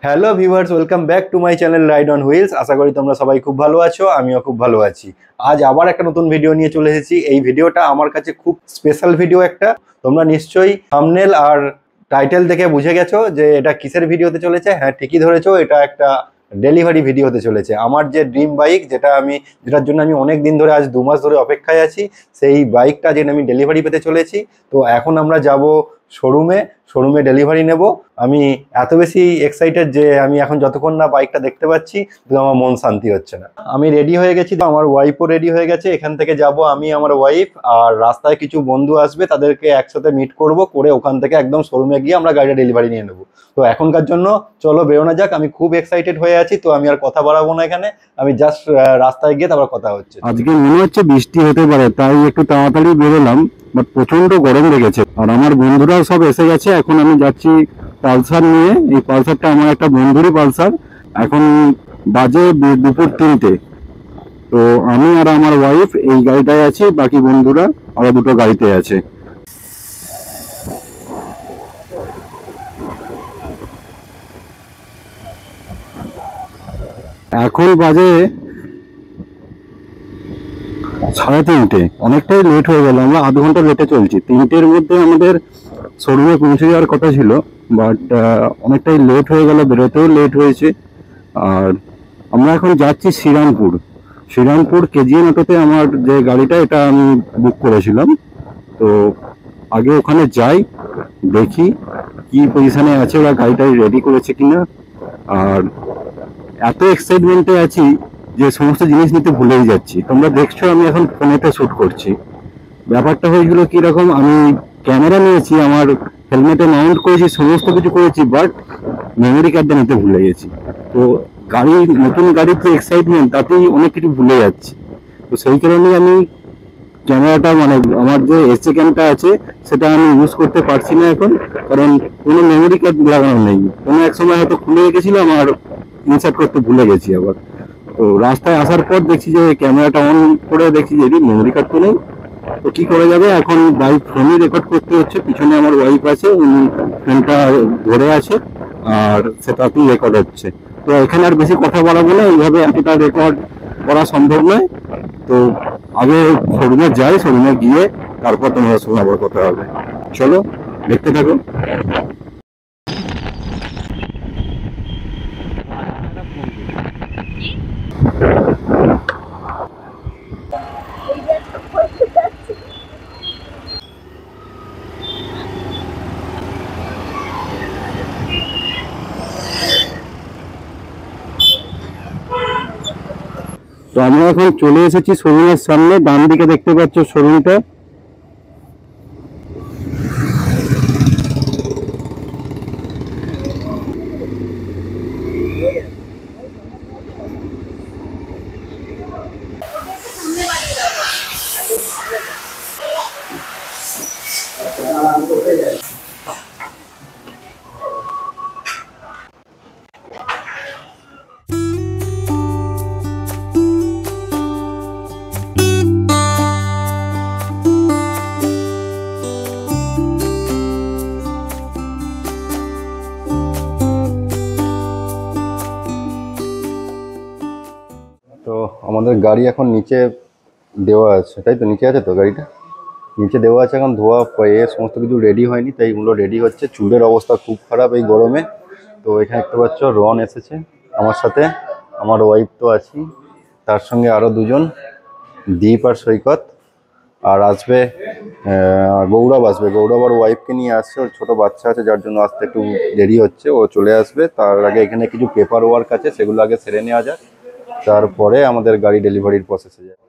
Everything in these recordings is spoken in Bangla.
Hello viewers, welcome back to my channel ride on wheels. আশা করি তোমরা সবাই খুব ভালো আছো, আমিও খুব ভালো আছি। আজ আবার একটা নতুন ভিডিও নিয়ে চলে এসেছি। এই ভিডিওটা আমার কাছে খুব স্পেশাল ভিডিও একটা। তোমরা নিশ্চয়ই থাম্বনেল আর টাইটেল দেখে বুঝে গেছো যে এটা কিসের ভিডিও হতে চলেছে। হ্যাঁ, ঠিকই ধরেছো, এটা একটা ডেলিভারি ভিডিও হতে চলেছে। আমার যে ড্রিম বাইক, যেটার জন্য আমি অনেক দিন ধরে, আজ 2 মাস ধরে অপেক্ষায় আছি, সেই বাইকটা যেটা আমি ডেলিভারি পেতে চলেছি। তো এখন আমরা যাব শোরুমে ডেলিভারি নেব। আমি এত বেশি এক্সাইটেড যে আমি এখন যতক্ষণ না বাইকটা দেখতে পাচ্ছি তো আমার মন শান্তি হচ্ছে না। আমি রেডি হয়ে গেছি, আমার ওয়াইফও রেডি হয়ে গেছে। এখান থেকে যাব আমি, আমার ওয়াইফ, আর রাস্তায় কিছু বন্ধু আসবে, তাদেরকে একসাথে মিট করে ওখান থেকে একদম শোরুমে গিয়ে আমরা গাড়িটা ডেলিভারি নিয়ে নেবো। তো এখনকার জন্য চলো বেরোনো যাক। আমি খুব এক্সাইটেড হয়ে আছি, তো আমি আর কথা বাড়াবো না এখানে। আমি জাস্ট রাস্তায় গিয়ে তারপর কথা হচ্ছে। আজকে মনে হচ্ছে বৃষ্টি হতে পারে, তাই একটু তাড়াতাড়ি বেরোলাম, বাট প্রচন্ড গরম লেগেছে। আর আমার বন্ধুরাও সব এসে গেছে। এখন আমি যাচ্ছি পালসার নিয়ে। এই পালসারটা আমার একটা বন্ধুরই পালসার। এখন বাজে দুপুর 3টে। তো আমি আর আমার ওয়াইফ এই গাড়িটায় আছি, বাকি বন্ধুরা আরো দুটো গাড়িতে আছে। এখন বাজে 3:30। অনেকটাই লেট হয়ে গেল, আমরা আধ ঘন্টা লেটে চলছি। 3টের মধ্যে আমাদের শোরুমে পৌঁছে যাওয়ার কথা ছিল, বাট অনেকটাই লেট হয়ে গেল, বেরোতেও লেট হয়েছে। আর আমরা এখন যাচ্ছি শ্রীরামপুর কেজিএন অটোতে। আমার যে গাড়িটা, এটা আমি বুক করেছিলাম। তো আগে ওখানে যাই, দেখি কি পজিশনে আছে, ওরা গাড়িটাই রেডি করেছে কিনা। আর এত এক্সাইটমেন্টে আছি যে সমস্ত জিনিস নিতে ভুলেই যাচ্ছি। তোমরা দেখছো আমি এখন ফোনেতে শুট করছি। ব্যাপারটা হয়েছিল কিরকম, আমি ক্যামেরা নিয়েছি, আমার হেলমেটে মাউন্ট করেছি, সমস্ত কিছু করেছি, বাট মেমোরি কার্ডটা নিতে ভুলে গেছি। তো নতুন গাড়ির যে এক্সাইটমেন্ট, তাতেই অনেক কিছু ভুলে যাচ্ছি। তো সেই কারণে আমি ক্যামেরাটা, মানে আমার যে এসএ ক্যামটা আছে, সেটা আমি ইউজ করতে পারছি না এখন, কারণ কোনো মেমোরি কার্ড লাগানো নেই। কোনো এক সময় হয়তো খুলে রেখেছিলাম আর ইনসার্ট করতে ভুলে গেছি আবার। তো রাস্তায় আসার পর দেখছি যে ক্যামেরাটা অন করে দেখছি যে মেমোরি কার্ড তো নেই। তো কি করে যাবে, এখন বাইক ফোনে রেকর্ড করতে হচ্ছে। পিছনে আমার ওয়াইফ আছে, উনি ফোনটা ধরে আছে, আর সেটাতেই রেকর্ড হচ্ছে। তো এখানে আর বেশি কথা বাড়াবো না, এইভাবে এতটা রেকর্ড করা সম্ভব নয়। তো আগে শোরুমে যাই, শোরুমে গিয়ে তারপর তোমার সঙ্গে আবার কথা হবে। চলো দেখতে থাকো। তো আমরা এখন চলে এসেছি শোরুমের সামনে। ডান দিকে দেখতে পাচ্ছ শোরুমটা। তো আমাদের গাড়ি এখন নিচে দেওয়া আছে, তাই তো? নিচে আছে তো গাড়িটা, নিচে দেওয়া আছে। এখন ধোয়া সমস্ত কিছু রেডি হয়নি, তাই এগুলো রেডি হচ্ছে। চুলের অবস্থা খুব খারাপ এই গরমে। তো এখানে দেখতে পাচ্ছ রন এসেছে আমার সাথে, আমার ওয়াইফ তো আছি, তার সঙ্গে আরও দুজন, দীপ আর সৈকত। আর আসবে গৌরব আসবে। গৌরব আর ওয়াইফকে নিয়ে আসছে, ওর ছোটো বাচ্চা আছে, যার জন্য আসতে একটু দেরি হচ্ছে। ও চলে আসবে, তার আগে এখানে কিছু পেপার ওয়ার্ক আছে, সেগুলো আগে সেরে নেওয়া যাক, তারপরে আমাদের গাড়ি ডেলিভারির প্রসেসে যায়।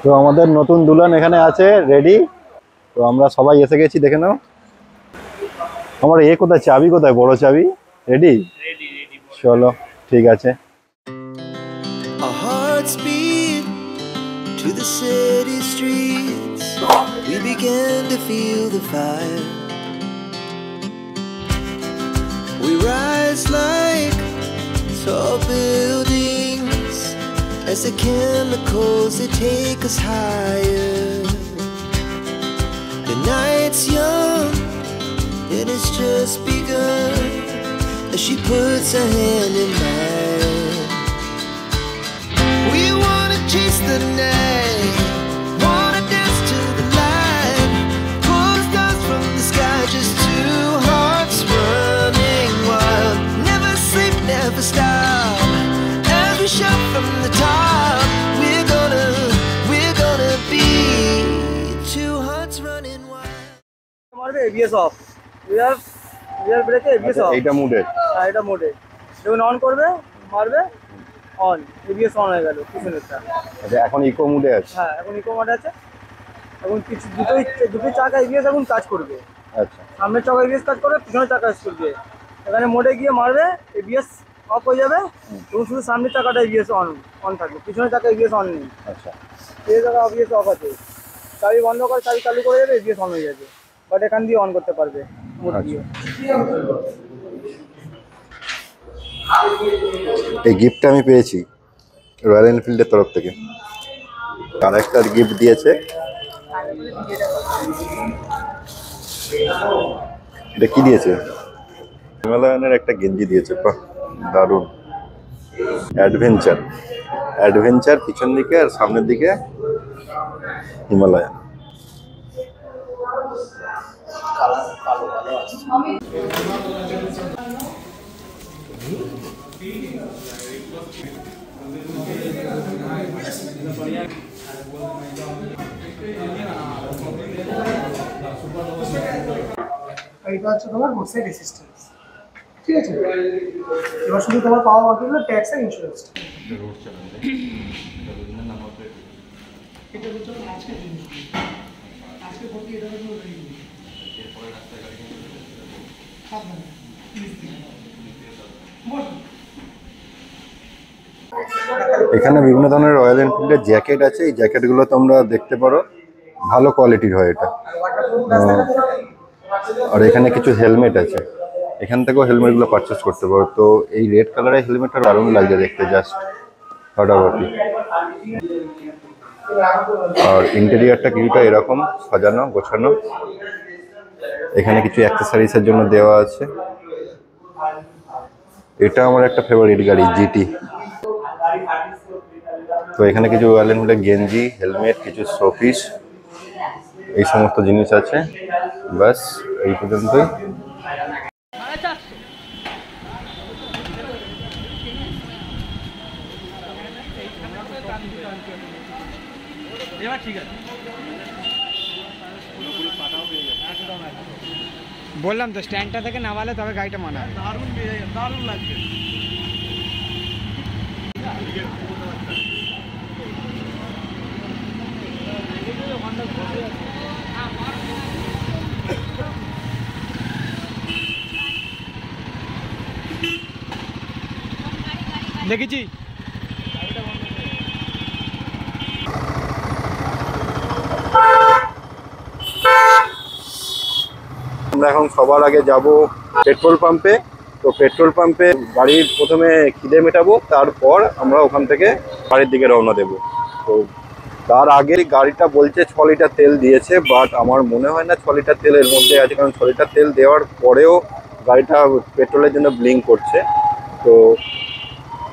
তো আমাদের নতুন দুলহান এখানে আছে রেডি। তো আমরা সবাই এসে গেছি, দেখে নাও। আমার কোথায় চাবি, কোথায় বড় চাবি? রেডি? চলো ঠিক আছে। Our hearts beat to the city streets. We began to feel the fire. We rise like tall buildings as the chemicals they take us higher. The night's young and it's just begun as she puts her hand in mine. We wanna chase the night, wanna dance to the light, pull the stars from the sky, just two hearts running wild. Never sleep, never stop, as we shout from the top. We're gonna be two hearts running wild. মারবে এবিএস অফ, রিয়ার ব্রেকে এবিএস অফ। এইটা মুডে, হ্যাঁ এটা মোডে, যখন অন করবে মারবে অন, এবিএস অন হয়ে গেল পিছনেরটা। আচ্ছা এখন ইকো মুডে আছে। হ্যাঁ এখন ইকো মোড আছে, এখন কিছু দুটোই চাকা এবিএস এখন কাজ করবে। আচ্ছা সামনের চাকা এবিএস কাজ করবে, পিছনের চাকা কাজ করবে। এখানে মোডে গিয়ে মারবে এবিএস অফ হয়ে যাবে, এবং শুধু সামনের চাকাটা এবিএস অন থাকবে, পিছনের চাকা এবিএস অন নেই। আচ্ছা এই জায়গা এবিএস অফ আছে, চাবি বন্ধ করে চাবি চালু করে যাবে এবিএস অন হয়ে যাবে, বাট এখান দিয়ে অন করতে পারবে মোড দিয়ে। এই গিফটটা আমি পেয়েছি রয়্যাল এনফিল্ডের তরফ থেকে। আর একটা গিফট দিয়েছে, এটা কি দিয়েছে? হিমালয়ানের একটা গেঞ্জি দিয়েছে, বাহ দারুণ। অ্যাডভেঞ্চার পিছন দিকে আর সামনের দিকে হিমালয়ান। এটা হচ্ছে তোমার হোলসেল রেসিস্ট্যান্স, ঠিক আছে? এবার শুধু তোমার পাওয়া বাকি হলো ট্যাক্স আর ইন্স্যুরেন্স। এখানে বিভিন্ন ধরনের রয়্যাল এনফিল্ডের জ্যাকেট আছে, এই জ্যাকেটগুলো তোমরা দেখতে পারো, ভালো কোয়ালিটির হয় এটা। আর এখানে কিছু হেলমেট আছে, এখান থেকেও হেলমেটগুলো পারচেস করতে পারো। তো এই রেড কালারের হেলমেটটা দারুণ লাগছে দেখতে, জাস্ট ফাটাফাটি। আর ইন্টেরিয়ারটা কিছুটা এরকম সাজানো গোছানো। এখানে কিছু অ্যাক্সেসরিজের জন্য দেওয়া আছে। এটা আমার একটা ফেভারিট গাড়ি, জিটি। তো এখানে কিছু রয়্যাল এনফিল্ডের গেঞ্জি, হেলমেট, কিছু শোপিস, এই সমস্ত জিনিস আছে। বাস এই পর্যন্তই। বললাম তো স্ট্যান্ডটা থেকে নামালে তবে গাড়িটা মানাবে। দারুণ লাগছে। দেখেছি আমরা এখন সবার আগে যাব পেট্রোল পাম্পে। তো পেট্রোল পাম্পে গাড়ির প্রথমে খিদে মেটাবো, তারপর আমরা ওখান থেকে বাড়ির দিকে রওনা দেব। তো তার আগে গাড়িটা বলছে 6 লিটার তেল দিয়েছে, বাট আমার মনে হয় না 6 লিটার তেল এর মধ্যে আছে, কারণ 6 লিটার তেল দেওয়ার পরেও গাড়িটা পেট্রোলের জন্য ব্লিঙ্ক করছে। তো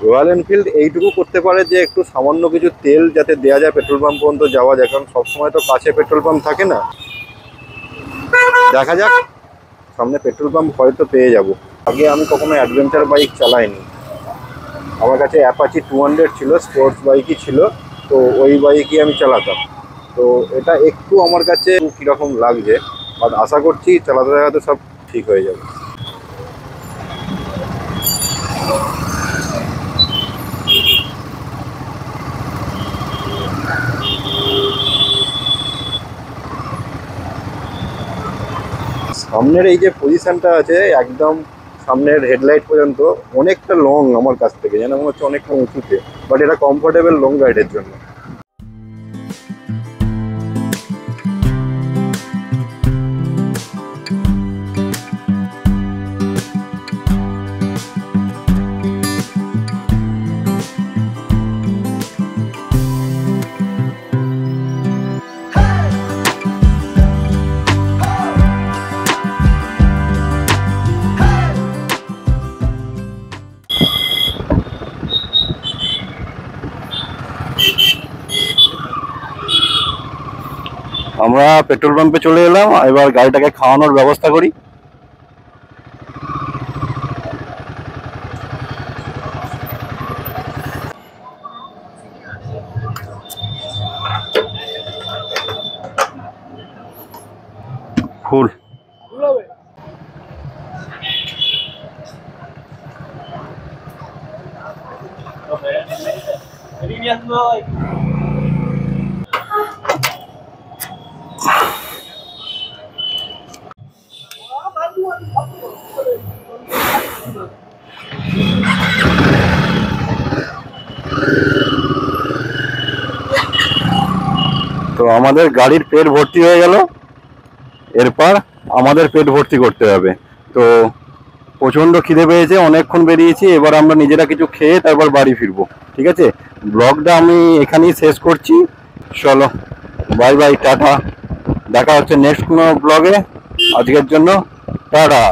রয়্যাল এনফিল্ড এইটুকু করতে পারে যে একটু সামান্য কিছু তেল যাতে দেওয়া যায় পেট্রোল পাম্প পর্যন্ত যাওয়া যায়, কারণ সবসময় তো কাছে পেট্রোল পাম্প থাকে না। দেখা যাক, সামনে পেট্রোল পাম্প হয়তো পেয়ে যাব। আগে আমি কখনো অ্যাডভেঞ্চার বাইক চালাইনি, আমার কাছে অ্যাপাচি 200 ছিল, স্পোর্টস বাইকই ছিল। তো ওই বাইকই আমি চালাতাম। তো এটা একটু আমার কাছে কীরকম লাগছে, বাট আশা করছি চালাতে চালাতে সব ঠিক হয়ে যাবে। সামনের এই যে পজিশনটা আছে একদম সামনের হেডলাইট পর্যন্ত অনেকটা লং আমার কাছ থেকে, যেন মনে হচ্ছে অনেকটা উঁচুতে, বাট এটা কমফোর্টেবল লং রাইডের জন্য। আমরা পেট্রোল পাম্পে চলে এলাম, এবার গাড়িটাকে খাওয়ানোর ব্যবস্থা করি। ফুল তো আমাদের গাড়ির পেট ভর্তি হয়ে গেল, এরপর আমাদের পেট ভর্তি করতে হবে। তো প্রচন্ড খিদে পেয়েছে, অনেকক্ষণ বেরিয়েছি, এবার আমরা নিজেরা কিছু খেয়ে তারপর বাড়ি ফিরবো। ঠিক আছে, ব্লগটা আমি এখানেই শেষ করছি। চলো বাই বাই, টাটা, দেখা হচ্ছে নেক্সট কোনো ব্লগে। আজকের জন্য টাটা।